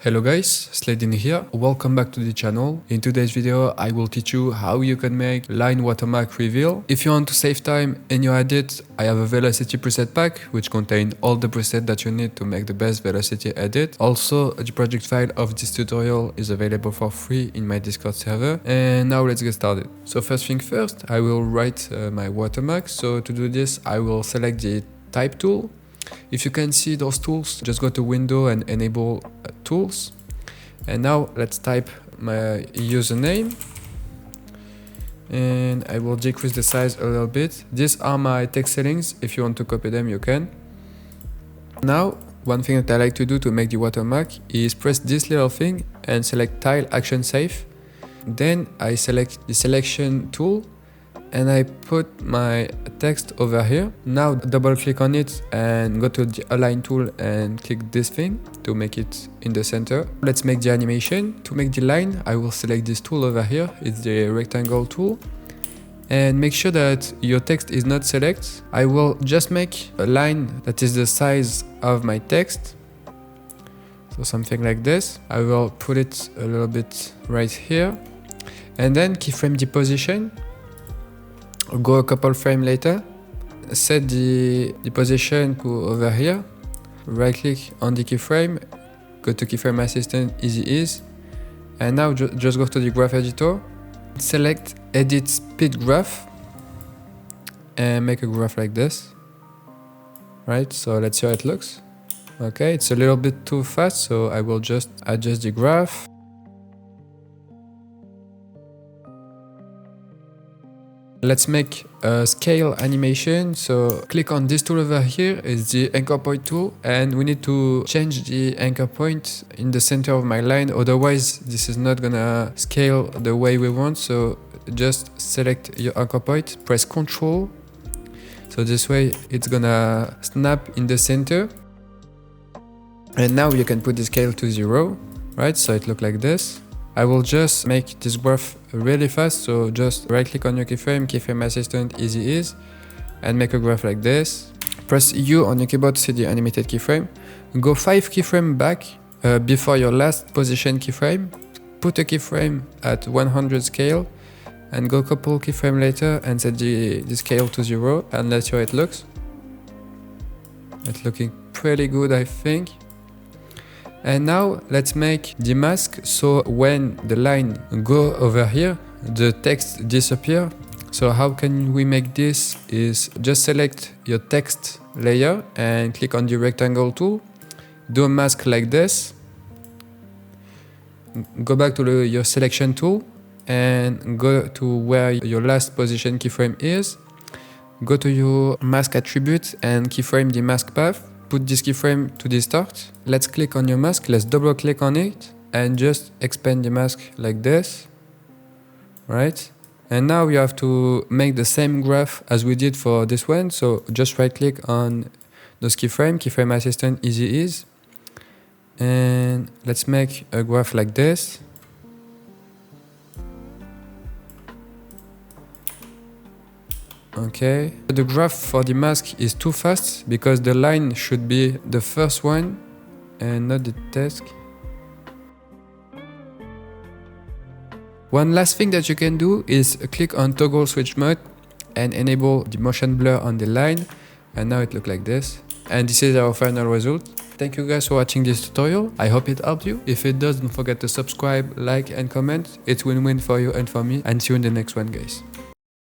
Hello guys, Slaid here. Welcome back to the channel. In today's video, I will teach you how you can make line watermark reveal. If you want to save time in your edit, I have a velocity preset pack which contains all the presets that you need to make the best velocity edit. Also, the project file of this tutorial is available for free in my Discord server. And now let's get started. So first thing first, I will write my watermark. So to do this, I will select the type tool. If you can see those tools, just go to window and enable tools. And now let's type my username. And I will decrease the size a little bit. These are my text settings. If you want to copy them, you can. Now, one thing that I like to do to make the watermark is press this little thing and select Tile Action Safe. Then I select the selection tool and I put my text over here. Now double click on it and go to the align tool and click this thing to make it in the center. Let's make the animation. To make the line, I will select this tool over here. It's the rectangle tool. And make sure that your text is not selected. I will just make a line that is the size of my text. So something like this. I will put it a little bit right here. And then keyframe the position. Go a couple frames later, set the position to over here, right click on the keyframe, go to keyframe assistant, easy ease, and now just go to the graph editor, select edit speed graph, and make a graph like this, right? So let's see how it looks. Okay, it's a little bit too fast, so I will just adjust the graph. Let's make a scale animation. So click on this tool over here, it's the anchor point tool, and we need to change the anchor point in the center of my line, otherwise this is not gonna scale the way we want. So just select your anchor point, press Ctrl, so this way it's gonna snap in the center. And now you can put the scale to 0, right? So it looks like this. I will just make this graph really fast, so just right click on your keyframe, keyframe assistant, easy ease, and make a graph like this. Press U on your keyboard to see the animated keyframe. Go 5 keyframes back before your last position keyframe. Put a keyframe at 100 scale and go a couple keyframes later and set the scale to 0, and let's see how it looks. It's looking pretty good, I think. And now let's make the mask, so when the line go over here, the text disappear. So how can we make this is just select your text layer and click on the rectangle tool. Do a mask like this. Go back to your selection tool and go to where your last position keyframe is. Go to your mask attribute and keyframe the mask path. Put this keyframe to the start. Let's click on your mask, let's double click on it and just expand the mask like this, right? And now you have to make the same graph as we did for this one. So just right click on those keyframe assistant, easy ease. And let's make a graph like this. Okay, the graph for the mask is too fast because the line should be the first one and not the text. One last thing that you can do is click on toggle switch mode and enable the motion blur on the line, and now it looks like this. And this is our final result. Thank you guys for watching this tutorial. I hope it helped you. If it does, don't forget to subscribe, like and comment. It's win-win for you and for me, and see you in the next one, guys.